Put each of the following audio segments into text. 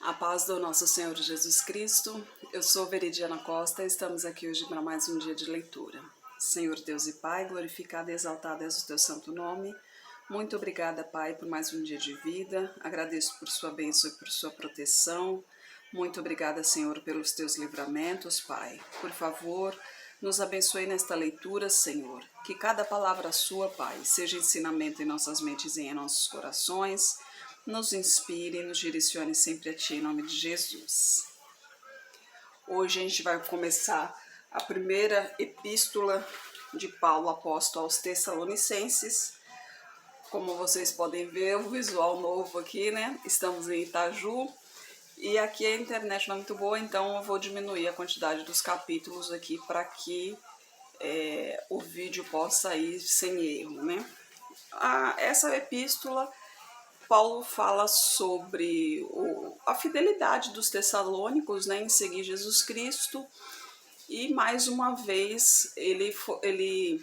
A paz do nosso Senhor Jesus Cristo. Eu sou Veridiana Costa e estamos aqui hoje para mais um dia de leitura. Senhor Deus e Pai, glorificado e exaltado és o teu santo nome. Muito obrigada, Pai, por mais um dia de vida. Agradeço por sua bênção e por sua proteção. Muito obrigada, Senhor, pelos teus livramentos, Pai. Por favor, nos abençoe nesta leitura, Senhor. Que cada palavra sua, Pai, seja ensinamento em nossas mentes e em nossos corações. Nos inspire e nos direcione sempre a Ti, em nome de Jesus. Hoje a gente vai começar a primeira epístola de Paulo apóstolo aos Tessalonicenses. Como vocês podem ver, o visual novo aqui, né? Estamos em Itaju e aqui a internet não é muito boa, então eu vou diminuir a quantidade dos capítulos aqui para que o vídeo possa ir sem erro, né? Essa epístola, Paulo fala sobre a fidelidade dos tessalônicos, né, em seguir Jesus Cristo, e mais uma vez ele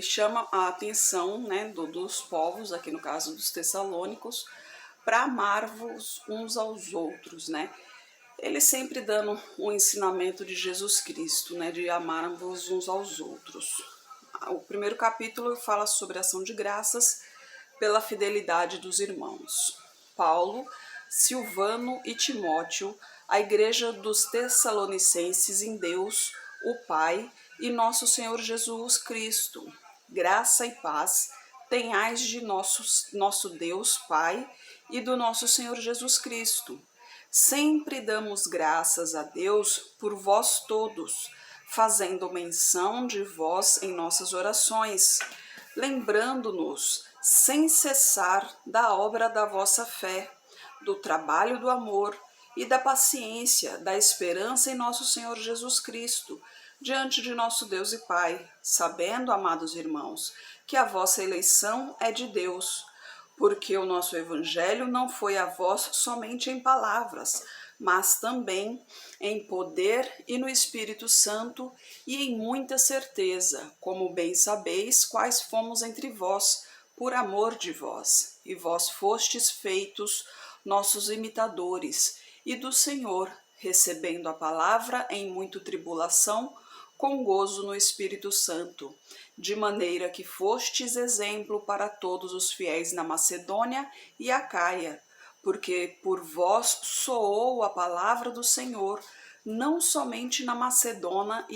chama a atenção, né, dos povos, aqui no caso dos tessalônicos, para amar-vos uns aos outros, né? Ele sempre dando o ensinamento de Jesus Cristo, né, de amar-vos uns aos outros. O primeiro capítulo fala sobre a ação de graças pela fidelidade dos irmãos. Paulo, Silvano e Timóteo, a igreja dos Tessalonicenses em Deus, o Pai e nosso Senhor Jesus Cristo. Graça e paz tenhais de nosso Deus Pai e do nosso Senhor Jesus Cristo. Sempre damos graças a Deus por vós todos, fazendo menção de vós em nossas orações, lembrando-nos sem cessar da obra da vossa fé, do trabalho do amor e da paciência, da esperança em nosso Senhor Jesus Cristo, diante de nosso Deus e Pai, sabendo, amados irmãos, que a vossa eleição é de Deus, porque o nosso evangelho não foi a vós somente em palavras, mas também em poder e no Espírito Santo e em muita certeza, como bem sabeis quais fomos entre vós, por amor de vós, e vós fostes feitos nossos imitadores, e do Senhor, recebendo a palavra em muita tribulação, com gozo no Espírito Santo, de maneira que fostes exemplo para todos os fiéis na Macedônia e Acaia, porque por vós soou a palavra do Senhor, não somente na Macedônia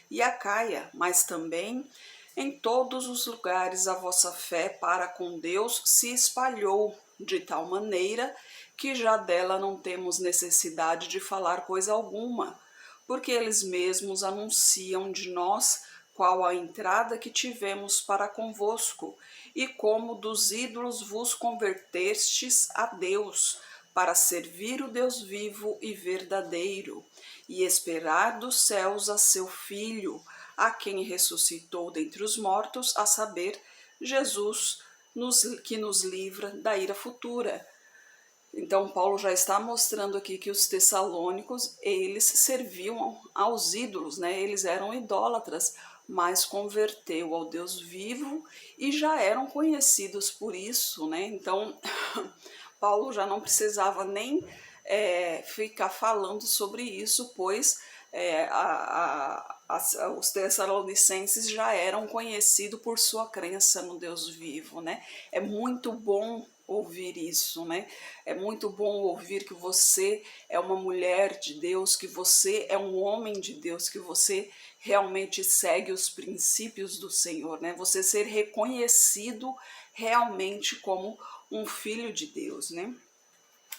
e Acaia, mas também em todos os lugares a vossa fé para com Deus se espalhou, de tal maneira que já dela não temos necessidade de falar coisa alguma, porque eles mesmos anunciam de nós qual a entrada que tivemos para convosco, e como dos ídolos vos convertestes a Deus, para servir o Deus vivo e verdadeiro, e esperar dos céus a seu Filho, a quem ressuscitou dentre os mortos, a saber, Jesus, que nos livra da ira futura. Então, Paulo já está mostrando aqui que os tessalônicos, eles serviam aos ídolos, né? Eles eram idólatras, mas converteu ao Deus vivo e já eram conhecidos por isso, né? Então, Paulo já não precisava nem ficar falando sobre isso, pois os tessalonicenses já eram conhecidos por sua crença no Deus vivo, né? É muito bom ouvir isso, né? É muito bom ouvir que você é uma mulher de Deus, que você é um homem de Deus, que você realmente segue os princípios do Senhor, né? Você ser reconhecido realmente como um filho de Deus, né?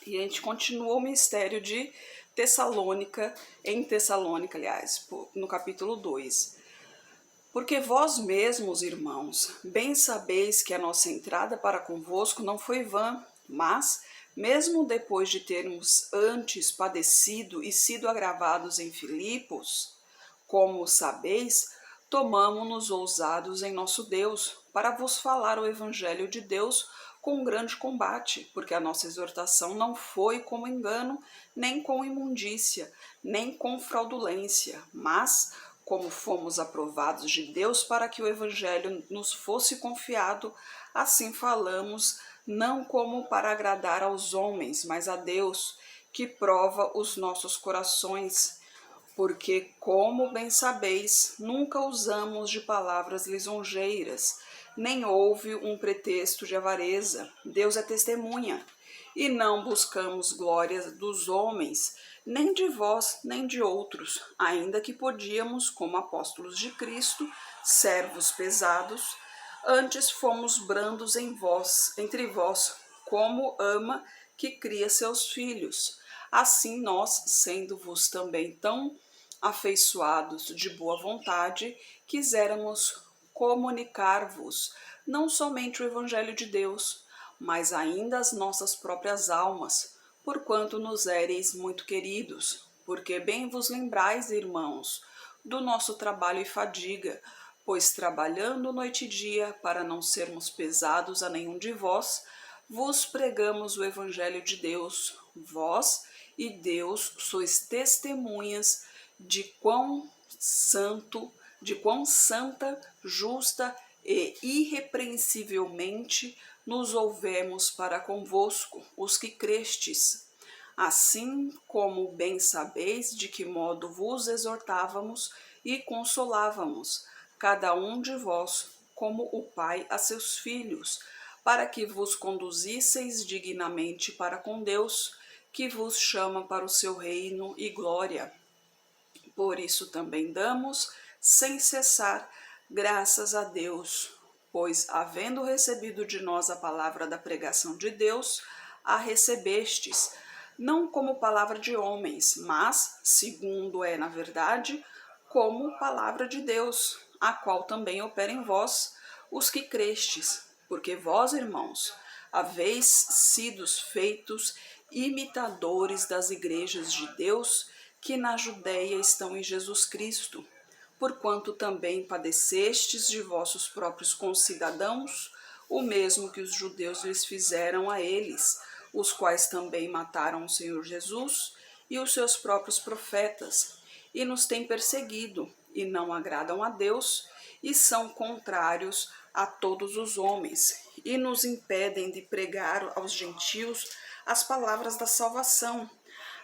E a gente continua o mistério de Tessalônica, aliás, no capítulo 2. Porque vós mesmos, irmãos, bem sabeis que a nossa entrada para convosco não foi vã, mas, mesmo depois de termos antes padecido e sido agravados em Filipos, como sabeis, tomamo-nos ousados em nosso Deus, para vos falar o Evangelho de Deus com um grande combate, porque a nossa exortação não foi com engano, nem com imundícia, nem com fraudulência, mas como fomos aprovados de Deus para que o Evangelho nos fosse confiado, assim falamos não como para agradar aos homens, mas a Deus, que prova os nossos corações. Porque, como bem sabeis, nunca usamos de palavras lisonjeiras, nem houve um pretexto de avareza. Deus é testemunha. E não buscamos glórias dos homens, nem de vós, nem de outros, ainda que podíamos, como apóstolos de Cristo, servos pesados, antes fomos brandos em vós, entre vós, como ama que cria seus filhos. Assim nós, sendo-vos também tão afeiçoados de boa vontade, quiséramos comunicar-vos não somente o Evangelho de Deus, mas ainda as nossas próprias almas, porquanto nos éreis muito queridos, porque bem vos lembrais, irmãos, do nosso trabalho e fadiga, pois trabalhando noite e dia, para não sermos pesados a nenhum de vós, vos pregamos o Evangelho de Deus. Vós e Deus sois testemunhas de quão santa, justa e irrepreensivelmente nos houvemos para convosco, os que crestes. Assim como bem sabeis de que modo vos exortávamos e consolávamos, cada um de vós, como o pai a seus filhos, para que vos conduzisseis dignamente para com Deus, que vos chama para o seu reino e glória. Por isso também damos, sem cessar, graças a Deus, pois, havendo recebido de nós a palavra da pregação de Deus, a recebestes, não como palavra de homens, mas, segundo é na verdade, como palavra de Deus, a qual também opera em vós, os que crestes, porque vós, irmãos, haveis sido feitos imitadores das igrejas de Deus que na Judéia estão em Jesus Cristo, porquanto também padecestes de vossos próprios concidadãos, o mesmo que os judeus lhes fizeram a eles, os quais também mataram o Senhor Jesus e os seus próprios profetas, e nos têm perseguido, e não agradam a Deus, e são contrários a todos os homens, e nos impedem de pregar aos gentios as palavras da salvação,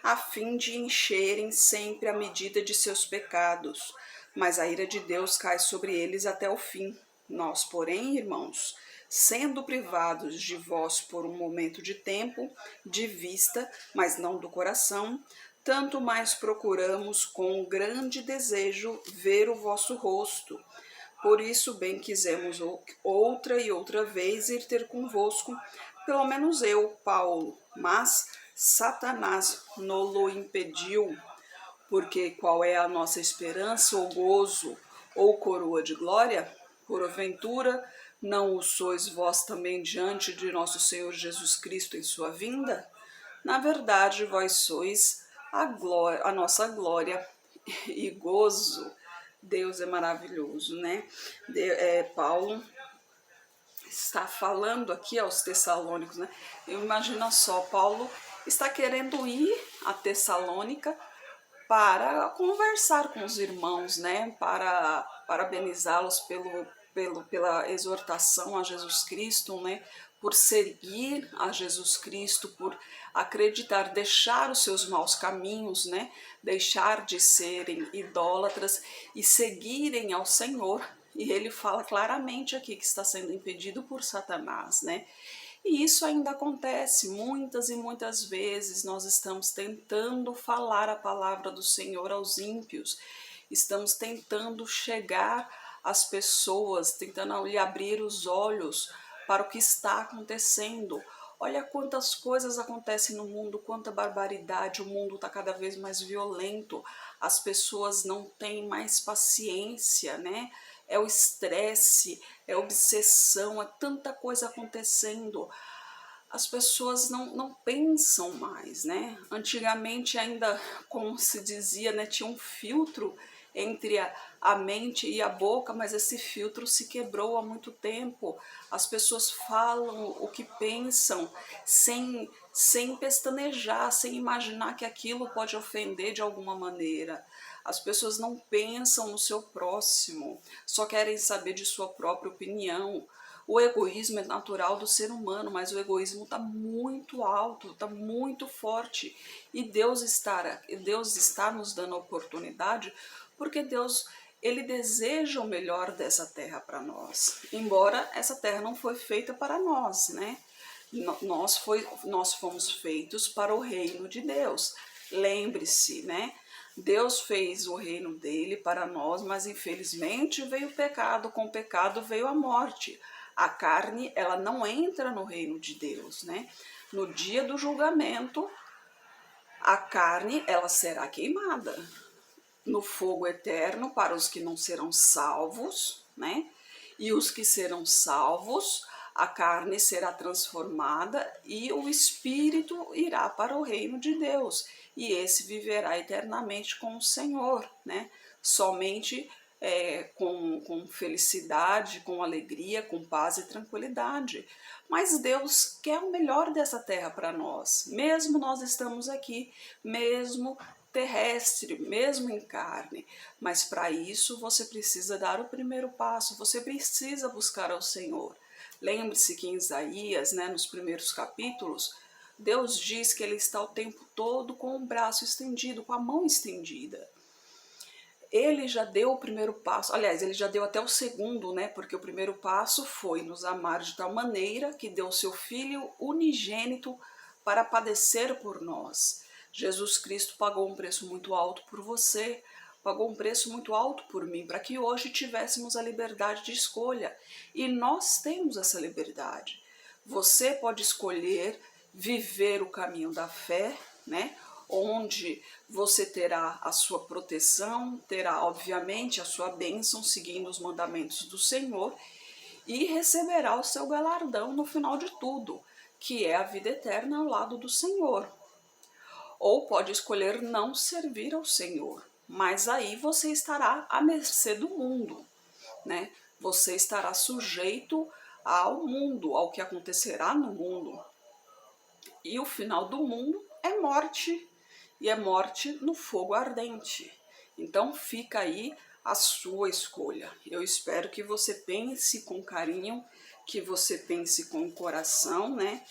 a fim de encherem sempre a medida de seus pecados. Mas a ira de Deus cai sobre eles até o fim. Nós, porém, irmãos, sendo privados de vós por um momento de tempo, de vista, mas não do coração, tanto mais procuramos com grande desejo ver o vosso rosto. Por isso bem quisemos outra e outra vez ir ter convosco, pelo menos eu, Paulo, mas Satanás nos-lo impediu, porque qual é a nossa esperança ou gozo ou coroa de glória? Porventura, não o sois vós também diante de nosso Senhor Jesus Cristo em sua vinda? Na verdade, vós sois a glória, a nossa glória e gozo. Deus é maravilhoso, né? Paulo está falando aqui aos Tessalônicos, né? Imagina só, Paulo está querendo ir a Tessalônica para conversar com os irmãos, né? Para parabenizá-los pela exortação a Jesus Cristo, né? Por seguir a Jesus Cristo, por acreditar, deixar os seus maus caminhos, né? Deixar de serem idólatras e seguirem ao Senhor. E ele fala claramente aqui que está sendo impedido por Satanás, né? E isso ainda acontece muitas e muitas vezes. Nós estamos tentando falar a palavra do Senhor aos ímpios, estamos tentando chegar às pessoas, tentando lhe abrir os olhos para o que está acontecendo. Olha quantas coisas acontecem no mundo, quanta barbaridade, o mundo está cada vez mais violento, as pessoas não têm mais paciência, né? É o estresse, é obsessão, é tanta coisa acontecendo. As pessoas não pensam mais, né? Antigamente ainda, como se dizia, né, tinha um filtro entre a mente e a boca, mas esse filtro se quebrou há muito tempo. As pessoas falam o que pensam sem pestanejar, sem imaginar que aquilo pode ofender de alguma maneira. As pessoas não pensam no seu próximo, só querem saber de sua própria opinião. O egoísmo é natural do ser humano, mas o egoísmo está muito alto, está muito forte. E Deus está nos dando a oportunidade, porque Deus, ele deseja o melhor dessa terra para nós. Embora essa terra não foi feita para nós, né? Nós fomos feitos para o reino de Deus. Lembre-se, né? Deus fez o reino dele para nós, mas infelizmente veio o pecado, com o pecado veio a morte. A carne, ela não entra no reino de Deus, né? No dia do julgamento, a carne, ela será queimada no fogo eterno para os que não serão salvos, né? E os que serão salvos, a carne será transformada e o espírito irá para o reino de Deus. E esse viverá eternamente com o Senhor, né? Somente com felicidade, com alegria, com paz e tranquilidade. Mas Deus quer o melhor dessa terra para nós, mesmo nós estamos aqui, mesmo terrestre, mesmo em carne. Mas para isso você precisa dar o primeiro passo, você precisa buscar ao Senhor. Lembre-se que em Isaías, né, nos primeiros capítulos, Deus diz que ele está o tempo todo com o braço estendido, com a mão estendida. Ele já deu o primeiro passo, aliás, ele já deu até o segundo, né? Porque o primeiro passo foi nos amar de tal maneira que deu o seu Filho unigênito para padecer por nós. Jesus Cristo pagou um preço muito alto por você, pagou um preço muito alto por mim, para que hoje tivéssemos a liberdade de escolha. E nós temos essa liberdade. Você pode escolher viver o caminho da fé, né? Onde você terá a sua proteção, terá obviamente a sua bênção seguindo os mandamentos do Senhor e receberá o seu galardão no final de tudo, que é a vida eterna ao lado do Senhor. Ou pode escolher não servir ao Senhor, mas aí você estará à mercê do mundo, né? Você estará sujeito ao mundo, ao que acontecerá no mundo. E o final do mundo é morte, e é morte no fogo ardente. Então fica aí a sua escolha. Eu espero que você pense com carinho, que você pense com coração, né?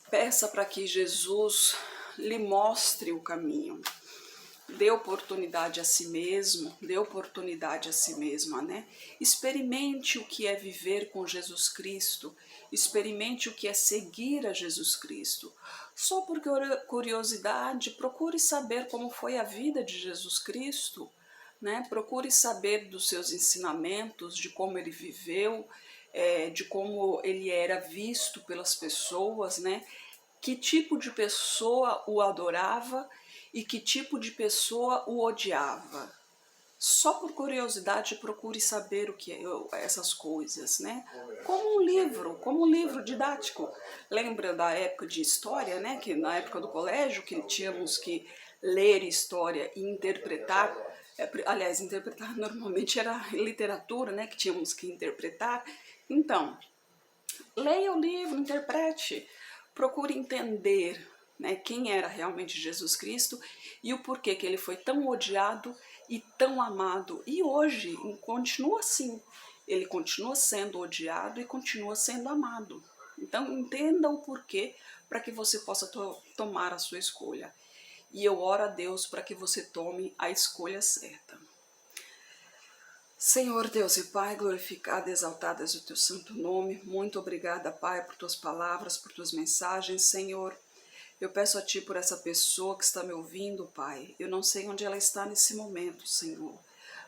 Peça para que Jesus lhe mostre o caminho. Dê oportunidade a si mesmo, dê oportunidade a si mesma, né? Experimente o que é viver com Jesus Cristo, experimente o que é seguir a Jesus Cristo. Só por curiosidade, procure saber como foi a vida de Jesus Cristo, né? Procure saber dos seus ensinamentos, de como ele viveu, de como ele era visto pelas pessoas, né? Que tipo de pessoa o adorava e que tipo de pessoa o odiava. Só por curiosidade procure saber o que é essas coisas, né? Como um livro didático. Lembra da época de história, né? Que na época do colégio que tínhamos que ler história e interpretar. Aliás, interpretar normalmente era literatura, né? Que tínhamos que interpretar. Então, leia o livro, interprete, procure entender, né, quem era realmente Jesus Cristo e o porquê que ele foi tão odiado e tão amado. E hoje continua assim, ele continua sendo odiado e continua sendo amado. Então entenda o porquê para que você possa tomar a sua escolha. E eu oro a Deus para que você tome a escolha certa. Senhor Deus e Pai, glorificado e exaltado és o teu santo nome. Muito obrigada, Pai, por tuas palavras, por tuas mensagens, Senhor. Eu peço a Ti por essa pessoa que está me ouvindo, Pai. Eu não sei onde ela está nesse momento, Senhor,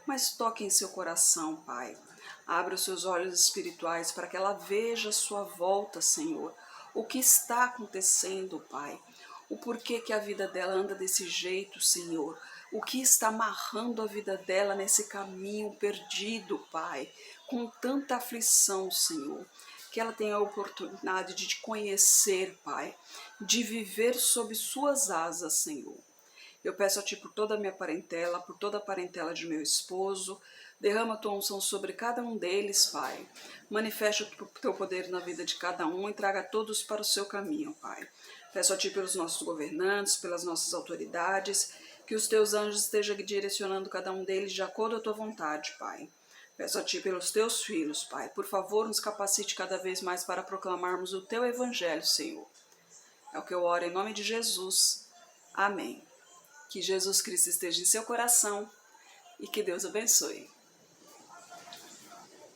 mas toque em seu coração, Pai. Abra os seus olhos espirituais para que ela veja a sua volta, Senhor. O que está acontecendo, Pai. O porquê que a vida dela anda desse jeito, Senhor. O que está amarrando a vida dela nesse caminho perdido, Pai. Com tanta aflição, Senhor. Que ela tenha a oportunidade de te conhecer, Pai. De viver sob suas asas, Senhor. Eu peço a Ti por toda a minha parentela, por toda a parentela de meu esposo. Derrama a Tua unção sobre cada um deles, Pai. Manifesta o Teu poder na vida de cada um e traga todos para o Seu caminho, Pai. Peço a Ti pelos nossos governantes, pelas nossas autoridades, que os Teus anjos estejam direcionando cada um deles de acordo à Tua vontade, Pai. Peço a Ti pelos Teus filhos, Pai. Por favor, nos capacite cada vez mais para proclamarmos o Teu Evangelho, Senhor. É o que eu oro em nome de Jesus. Amém. Que Jesus Cristo esteja em seu coração e que Deus abençoe.